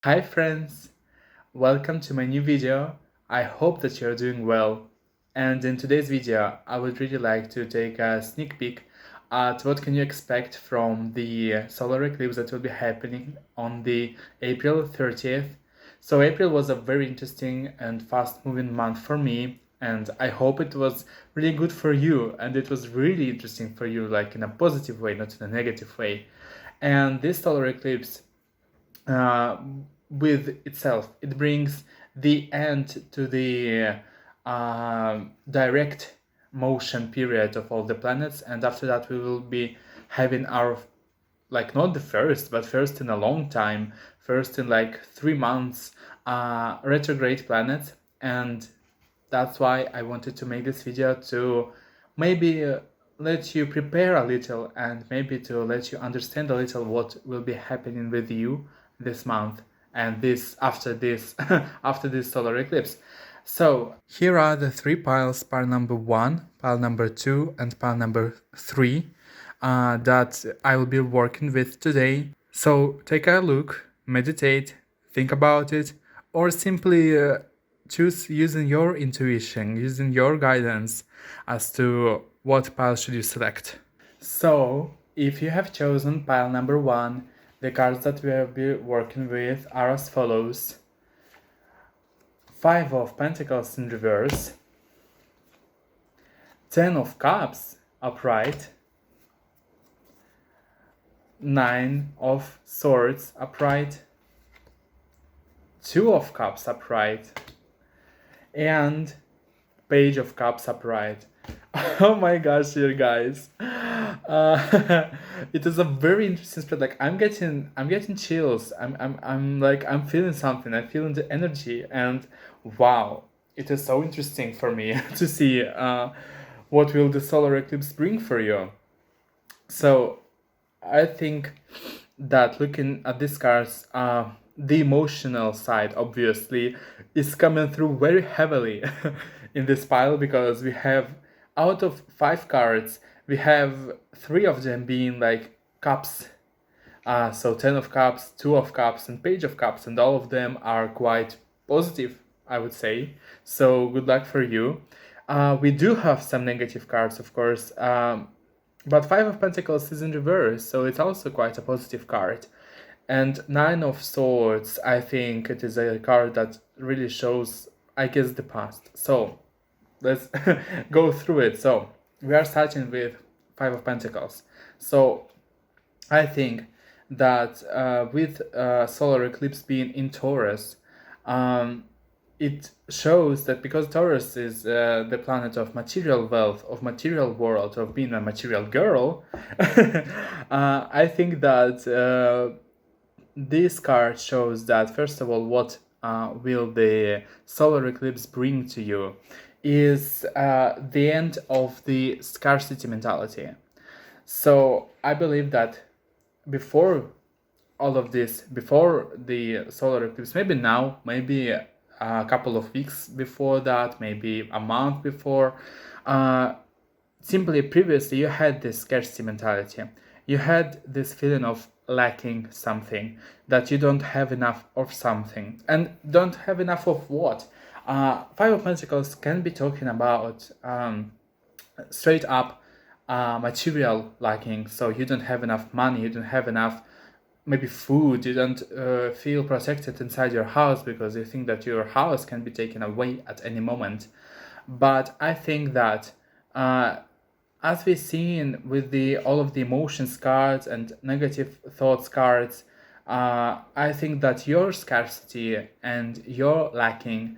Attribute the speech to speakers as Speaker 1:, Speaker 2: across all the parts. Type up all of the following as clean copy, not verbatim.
Speaker 1: Hi friends, welcome to my new video. I hope that you're doing well. And in today's video, I would really like to take a sneak peek at what can you expect from the solar eclipse that will be happening on the April 30th. So April was a very interesting and fast-moving month for me, and I hope it was really good for you, and it was really interesting for you, like in a positive way, not in a negative way. And this solar eclipse uh, with itself. It brings the end to the direct motion period of all the planets, and after that we will be having our, like, not the first, but first in a long time, first in like 3 months, retrograde planet. And that's why I wanted to make this video to maybe let you prepare a little, and maybe to let you understand a little what will be happening with you this month and this after this after this solar eclipse. So here are the three piles: pile number 1, pile number 2, and pile number 3, that I will be working with today. So take a look, meditate, think about it, or simply choose using your intuition, using your guidance as to what pile should you select. So if you have chosen pile number 1, the cards that we will be working with are as follows: Five of Pentacles in reverse, Ten of Cups upright, Nine of Swords upright, Two of Cups upright, and Page of Cups upright. Oh my gosh, you guys. It is a very interesting spread. Like I'm getting chills. I'm feeling something. I'm feeling the energy, and wow, it is so interesting for me to see what will the solar eclipse bring for you. So I think that looking at these cards, the emotional side obviously is coming through very heavily in this pile, because we have, out of 5 cards, we have 3 of them being like cups. So 10 of cups, 2 of cups, and page of cups, and all of them are quite positive, I would say. So good luck for you. We do have some negative cards, of course, but 5 of Pentacles is in reverse, so it's also quite a positive card. And 9 of Swords, I think it is a card that really shows, I guess, the past. So let's go through it. So we are starting with 5 of Pentacles. So I think that with solar eclipse being in Taurus, it shows that because Taurus is the planet of material wealth, of material world, of being a material girl, I think that this card shows that, first of all, what will the solar eclipse bring to you is the end of the scarcity mentality. So I believe that before all of this, before the solar eclipse, maybe now, maybe a couple of weeks before that, maybe a month before, simply previously you had this scarcity mentality. You had this feeling of lacking something, that you don't have enough of something. And don't have enough of what? Five of Pentacles can be talking about straight up material lacking. So you don't have enough money, you don't have enough maybe food, you don't feel protected inside your house because you think that your house can be taken away at any moment. But I think that as we've seen with the all of the emotions cards and negative thoughts cards, I think that your scarcity and your lacking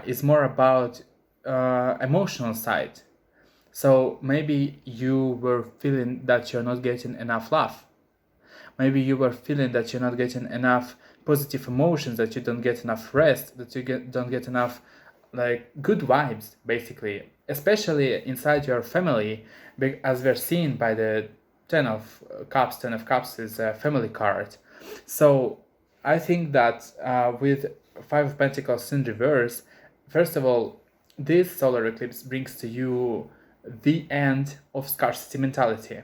Speaker 1: is more about emotional side. So maybe you were feeling that you're not getting enough love. Maybe you were feeling that you're not getting enough positive emotions, that you don't get enough rest, that you don't get enough, like, good vibes, basically, especially inside your family, as we're seen by the 10 of Cups. 10 of Cups is a family card. So I think that with 5 of Pentacles in reverse, first of all, this solar eclipse brings to you the end of scarcity mentality.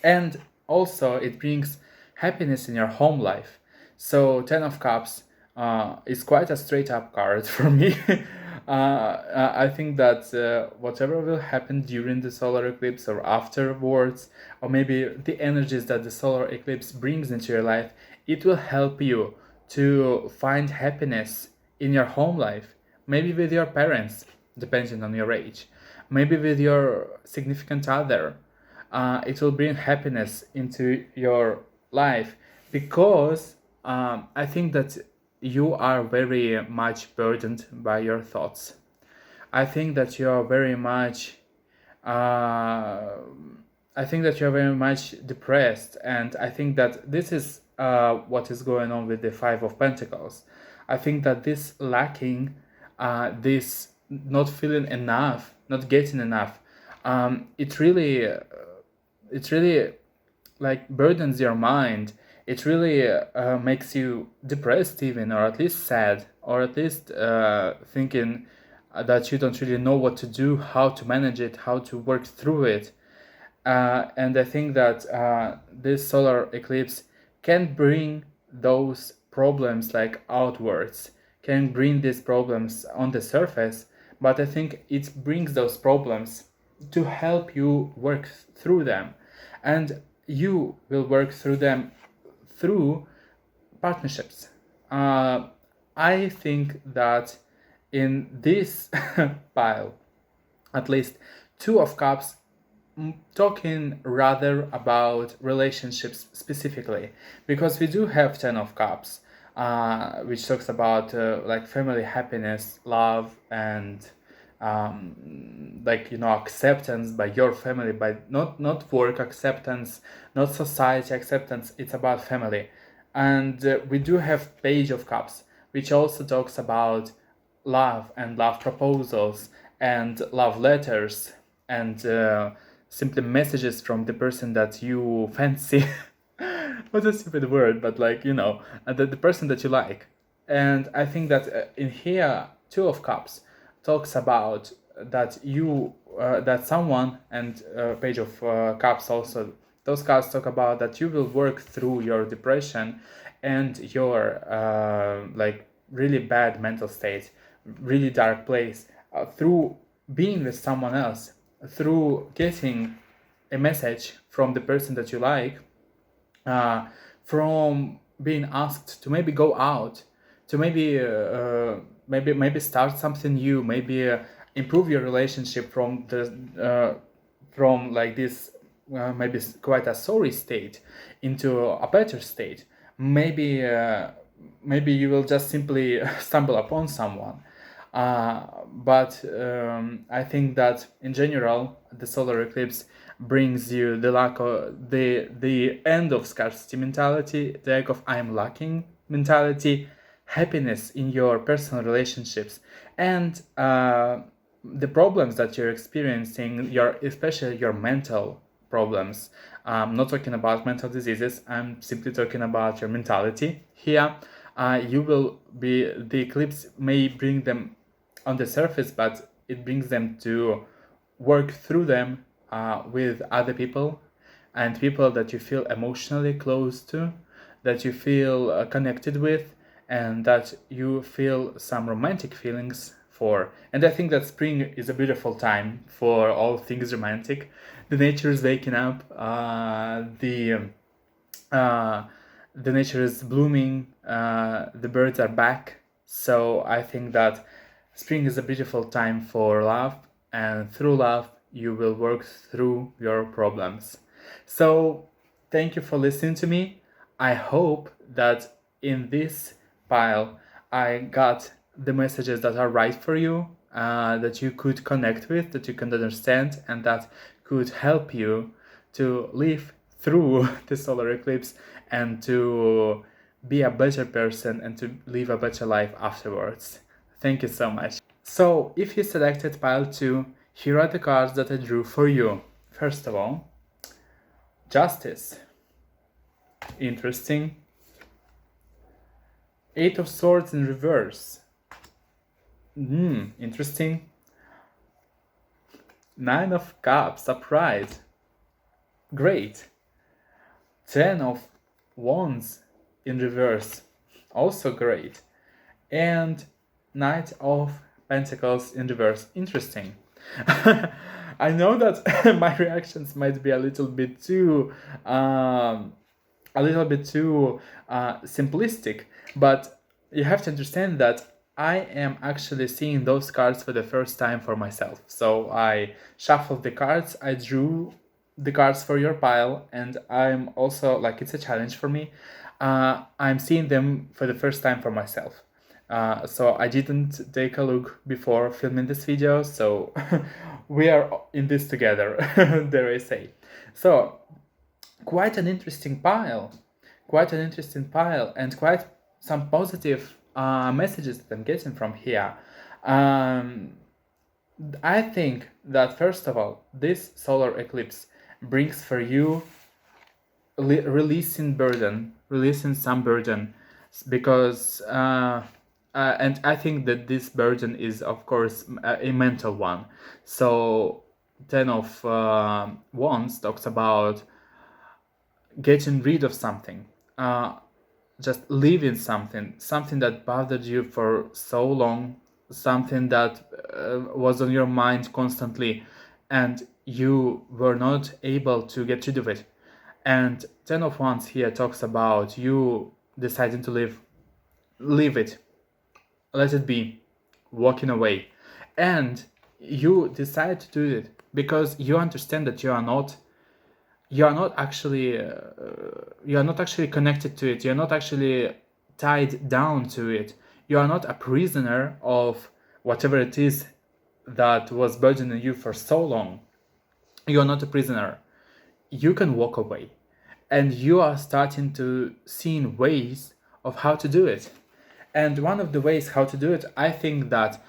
Speaker 1: And also it brings happiness in your home life. So Ten of Cups is quite a straight up card for me. I think that whatever will happen during the solar eclipse or afterwards, or maybe the energies that the solar eclipse brings into your life, it will help you to find happiness in your home life, maybe with your parents, depending on your age, maybe with your significant other. It will bring happiness into your life because I think that you are very much burdened by your thoughts. I think that you are very much uh, I think that you're very much depressed, and I think that this is what is going on with the Five of Pentacles. I think that this lacking, this not feeling enough, not getting enough, it really like burdens your mind. It really makes you depressed even, or at least sad, or at least thinking that you don't really know what to do, how to manage it, how to work through it. And I think that this solar eclipse can bring those problems like outwards, can bring these problems on the surface, but I think it brings those problems to help you work through them. And you will work through them through partnerships. I think that in this pile, at least Two of Cups talking rather about relationships specifically, because we do have Ten of Cups, which talks about like family happiness, love, and like acceptance by your family, by not work acceptance, not society acceptance. It's about family. And we do have Page of Cups, which also talks about love and love proposals and love letters and simply messages from the person that you fancy. What a stupid word, but like the person that you like. And I think that in here, Two of Cups talks about that that someone, and Page of Cups also, those cards talk about that you will work through your depression and your like really bad mental state, really dark place, through being with someone else, through getting a message from the person that you like, from being asked to maybe go out, to maybe start something new, maybe improve your relationship from the from like this maybe quite a sorry state into a better state. Maybe you will just simply stumble upon someone. But I think that in general, the solar eclipse brings you the lack of the end of scarcity mentality, the lack of I'm lacking mentality, happiness in your personal relationships, and the problems that you're experiencing, especially your mental problems. I'm not talking about mental diseases. I'm simply talking about your mentality here. You will be the eclipse may bring them on the surface, but it brings them to work through them with other people and people that you feel emotionally close to, that you feel connected with, and that you feel some romantic feelings for. And I think that spring is a beautiful time for all things romantic. The nature is waking up, uh, the nature is blooming, the birds are back. So I think that spring is a beautiful time for love, and through love, you will work through your problems. So, thank you for listening to me. I hope that in this pile, I got the messages that are right for you, that you could connect with, that you can understand, and that could help you to live through the solar eclipse and to be a better person and to live a better life afterwards. Thank you so much. So, if you selected pile 2, here are the cards that I drew for you. First of all, Justice. Interesting. Eight of Swords in reverse. Interesting. Nine of Cups, upright. Great. 10 of Wands in reverse. also great. And Knight of Pentacles in reverse, interesting. I know that my reactions might be um, a little bit too simplistic, but you have to understand that I am actually seeing those cards for the first time for myself. So I shuffled the cards, I drew the cards for your pile, and I'm also like, it's a challenge for me. I'm seeing them for the first time for myself. So I didn't take a look before filming this video, so we are in this together, dare I say. So quite an interesting pile, and quite some positive messages that I'm getting from here. Um, I think that first of all, this solar eclipse brings for you releasing some burden, because and I think that this burden is, of course, a mental one. So 10 of Wands talks about getting rid of something, just leaving something that bothered you for so long, something that was on your mind constantly, and you were not able to get rid of it. And 10 of Wands here talks about you deciding to leave it, let it be, walking away. And you decide to do it because you understand that you are not actually connected to it. You're not actually tied down to it. You are not a prisoner of whatever it is that was burdening you for so long. You are not a prisoner. You can walk away, and you are starting to see ways of how to do it. And one of the ways how to do it, I think that,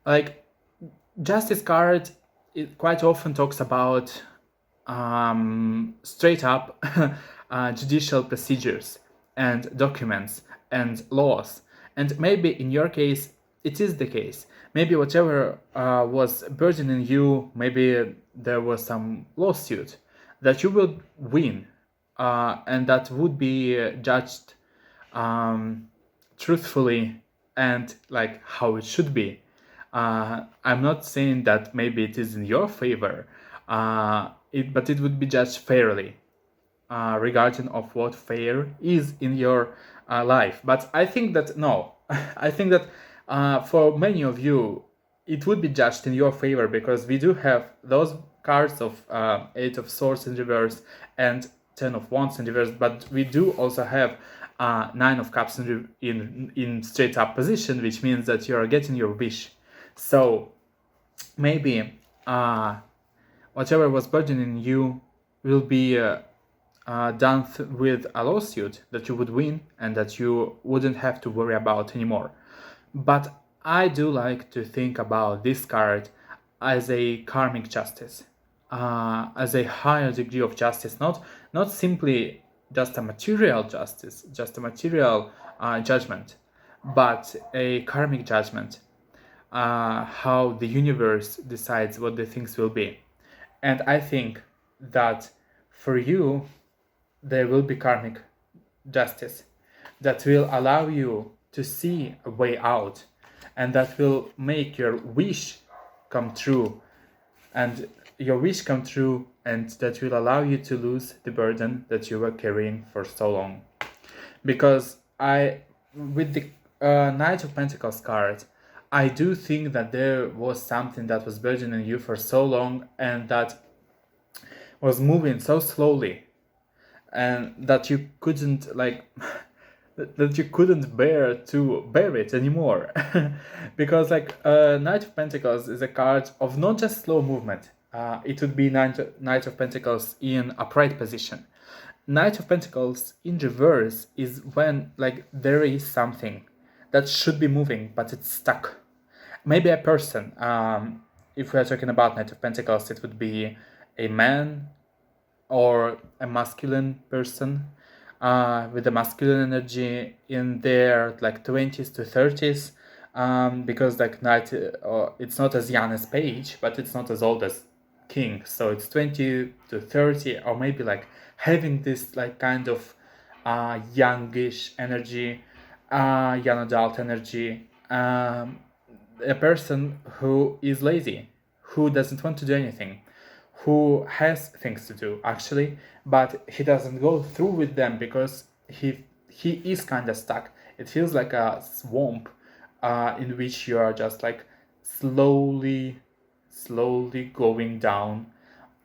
Speaker 1: like, Justice card, it quite often talks about straight up judicial procedures and documents and laws. And maybe in your case, it is the case. Maybe whatever was burdening you, maybe there was some lawsuit that you will win, and that would be judged truthfully and like how it should be. I'm not saying that maybe it is in your favor, but it would be judged fairly, regarding of what fair is in your life. But I think that no, I think that for many of you, it would be judged in your favor, because we do have those cards of Eight of Swords in reverse and 10 of Wands in reverse, but we do also have Nine of Cups in straight up position, which means that you are getting your wish. So maybe whatever was burdening you will be done with a lawsuit that you would win and that you wouldn't have to worry about anymore. But I do like to think about this card as a karmic justice, as a higher degree of justice, not simply just a material justice, just a material judgment, but a karmic judgment, how the universe decides what the things will be. And I think that for you, there will be karmic justice that will allow you to see a way out, and that will make your wish come true, and that will allow you to lose the burden that you were carrying for so long. Because with the Knight of Pentacles card, I do think that there was something that was burdening you for so long, and that was moving so slowly, and that you couldn't that you couldn't bear it anymore. Because Knight of Pentacles is a card of not just slow movement. It would be Knight of Pentacles in upright position. Knight of Pentacles in reverse is when there is something that should be moving but it's stuck. Maybe a person. If we are talking about Knight of Pentacles, it would be a man or a masculine person with a masculine energy in their 20s to 30s, because Knight, it's not as young as Page, but it's not as old as King, so it's 20 to 30, or maybe having this kind of youngish energy, young adult energy, a person who is lazy, who doesn't want to do anything, who has things to do actually, but he doesn't go through with them because he is kind of stuck. It feels like a swamp in which you are just like slowly going down,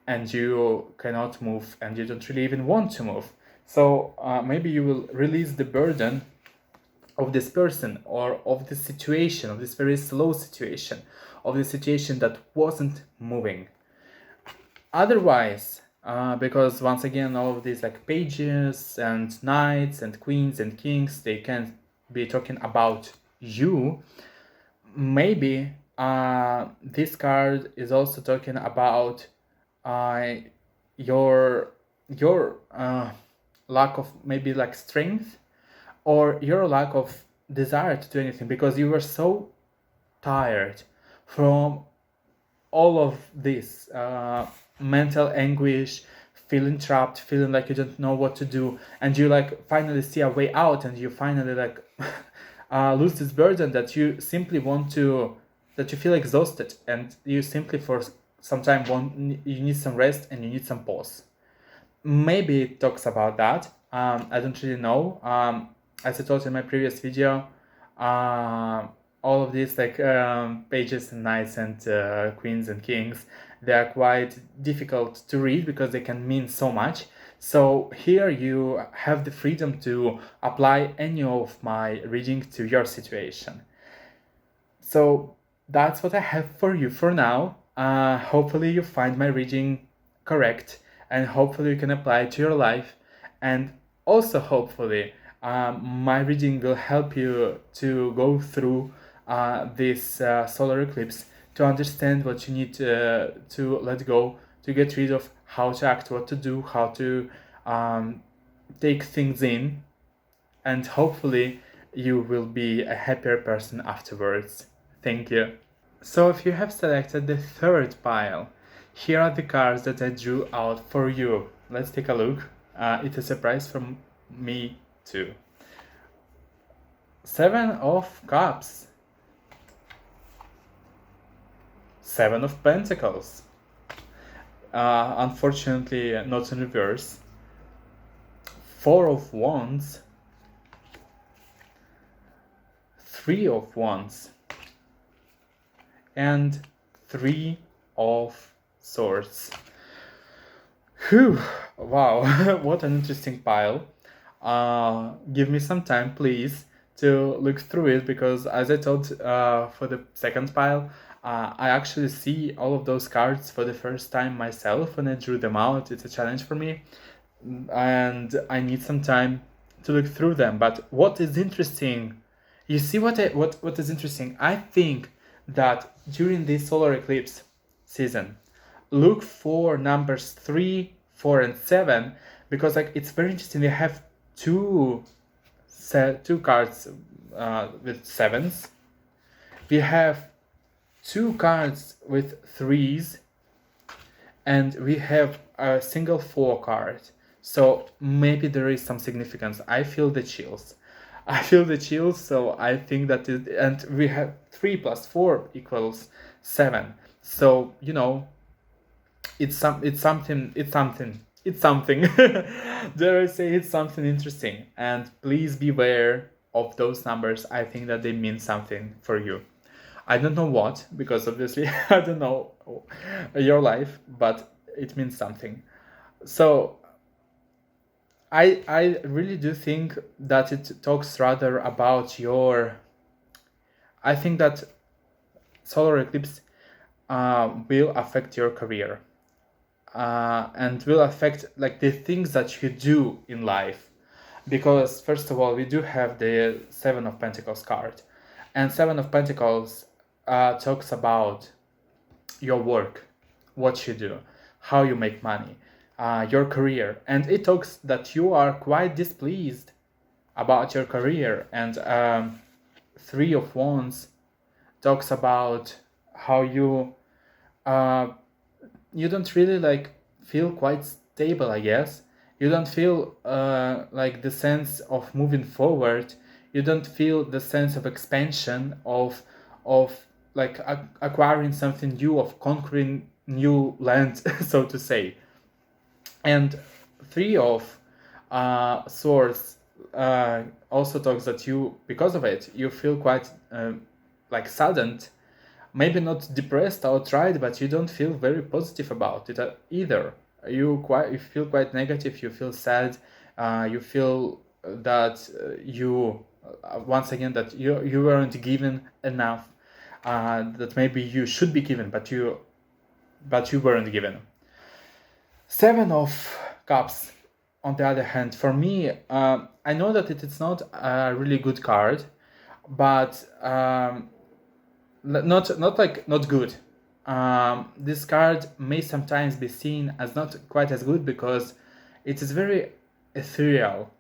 Speaker 1: and you cannot move, and you don't really even want to move. So maybe you will release the burden of this person, or of this situation, of this very slow situation, of the situation that wasn't moving. Otherwise, because once again, all of these like pages and knights and queens and kings, they can be talking about you. Maybe this card is also talking about uh, your lack of maybe like strength, or your lack of desire to do anything, because you were so tired from all of this mental anguish, feeling trapped, feeling like you don't know what to do, and you like finally see a way out, and you finally like lose this burden that you simply want to, that you feel exhausted, and you simply for some time you need some rest, and you need some pause. Maybe it talks about that. I don't really know. As I told in my previous video, all of these like pages and knights and queens and kings, they are quite difficult to read because they can mean so much. So here you have the freedom to apply any of my reading to your situation. So that's what I have for you for now. Hopefully you find my reading correct, and hopefully you can apply it to your life. And also hopefully my reading will help you to go through this solar eclipse, to understand what you need to let go, to get rid of, how to act, what to do, how to take things in, and hopefully you will be a happier person afterwards. Thank you. So if you have selected the third pile, here are the cards that I drew out for you. Let's take a look. It's a surprise from me too. Seven of Cups. Seven of Pentacles. Unfortunately, not in reverse. Four of Wands. Three of Wands. And Three of Swords. Whew, wow, what an interesting pile. Give me some time, please, to look through it, because as I told for the second pile, I actually see all of those cards for the first time myself when I drew them out. It's a challenge for me, and I need some time to look through them. But what is interesting, you see what is interesting? I think that during this solar eclipse season, look for numbers 3, 4, and 7, because like it's very interesting. They have two cards with sevens. We have two cards with threes, and we have a single 4 card. So maybe there is some significance. I feel the chills. So I think that and we have 3 plus 4 equals 7. So it's something. Dare I say, it's something interesting. And please beware of those numbers. I think that they mean something for you. I don't know what, because obviously I don't know your life, but it means something. So I really do think that it talks rather about your. I think that solar eclipse will affect your career, and will affect like the things that you do in life, because first of all we do have the Seven of Pentacles card, and Seven of Pentacles talks about your work, what you do, how you make money, your career, and it talks that you are quite displeased about your career. And Three of Wands talks about how you don't really like feel quite stable, I guess. You don't feel like the sense of moving forward. You don't feel the sense of expansion, of like acquiring something new, of conquering new land, so to say. And Three of Swords also talks that you, because of it, you feel quite like saddened, maybe not depressed outright, but you don't feel very positive about it either. You feel quite negative. You feel sad. You feel that you once again that you weren't given enough. That maybe you should be given, but you weren't given. Seven of Cups, on the other hand, for me, I know that it is not a really good card, but not good. This card may sometimes be seen as not quite as good because it is very ethereal.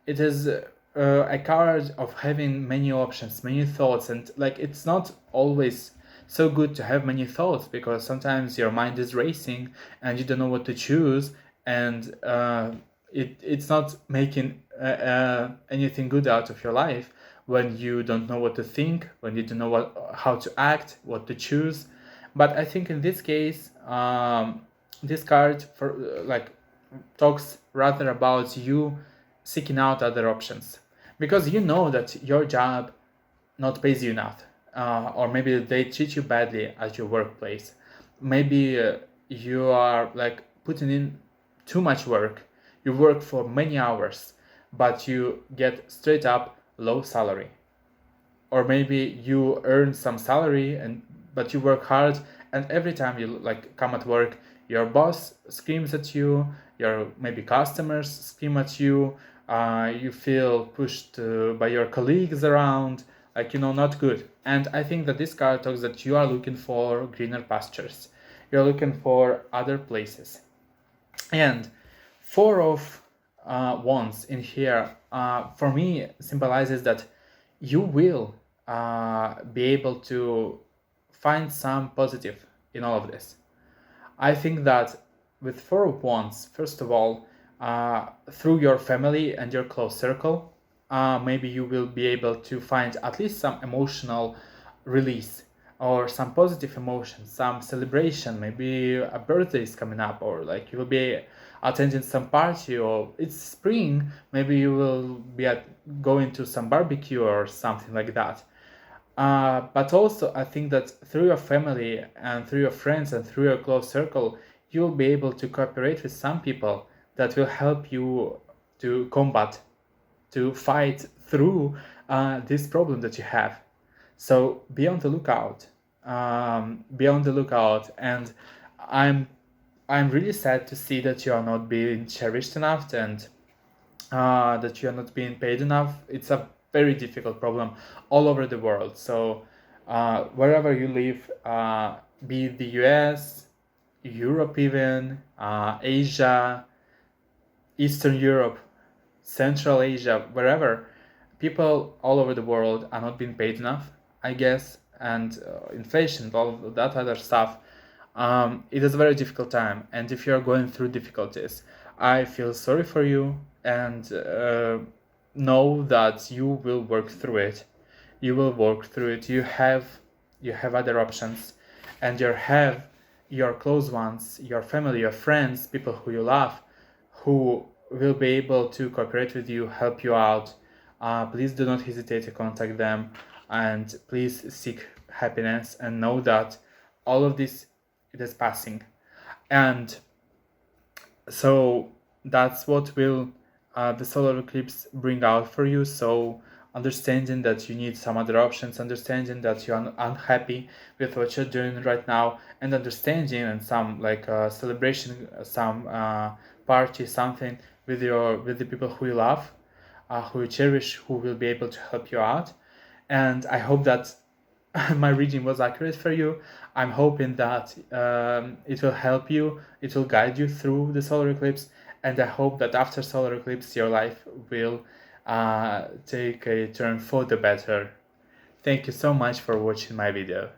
Speaker 1: It is a card of having many options, many thoughts, and like it's not always so good to have many thoughts because sometimes your mind is racing and you don't know what to choose, and it's not making anything good out of your life when you don't know what to think, when you don't know how to act, what to choose. But I think in this case, this card for like talks rather about you seeking out other options because you know that your job not pays you enough, or maybe they treat you badly at your workplace. Maybe you are like putting in too much work. You work for many hours, but you get straight up low salary. Or maybe you earn some salary but you work hard, and every time you like come at work, your boss screams at you, your maybe customers scream at you, you feel pushed by your colleagues around, like not good. And I think that this card talks that you are looking for greener pastures, you're looking for other places. And Four of Wands in here, for me, symbolizes that you will be able to find some positive in all of this. I think that with Four of Wands, first of all, through your family and your close circle, maybe you will be able to find at least some emotional release or some positive emotion, some celebration. Maybe a birthday is coming up, or like you will be attending some party, or it's spring, maybe you will be going to some barbecue or something like that. But also, I think that through your family and through your friends and through your close circle, you will be able to cooperate with some people that will help you to combat, to fight through this problem that you have. So be on the lookout. Be on the lookout. And I'm really sad to see that you are not being cherished enough, and that you are not being paid enough. It's a very difficult problem all over the world. So wherever you live, be it the US, Europe even, Asia, Eastern Europe, Central Asia, wherever, people all over the world are not being paid enough, I guess, and inflation, all of that other stuff. It is a very difficult time, and if you're going through difficulties, I feel sorry for you, and know that you will work through it. You will work through it. You have other options, and you have your close ones, your family, your friends, people who you love, who will be able to cooperate with you, help you out. Please do not hesitate to contact them, and please seek happiness and know that all of this, it is passing. And so that's what will the solar eclipse bring out for you. So understanding that you need some other options, understanding that you're unhappy with what you're doing right now, and understanding and some like celebration, some party, something with the people who you love, who you cherish, who will be able to help you out. And I hope that my reading was accurate for you. I'm hoping that it will help you, it will guide you through the solar eclipse, and I hope that after solar eclipse your life will take a turn for the better. Thank you so much for watching my video.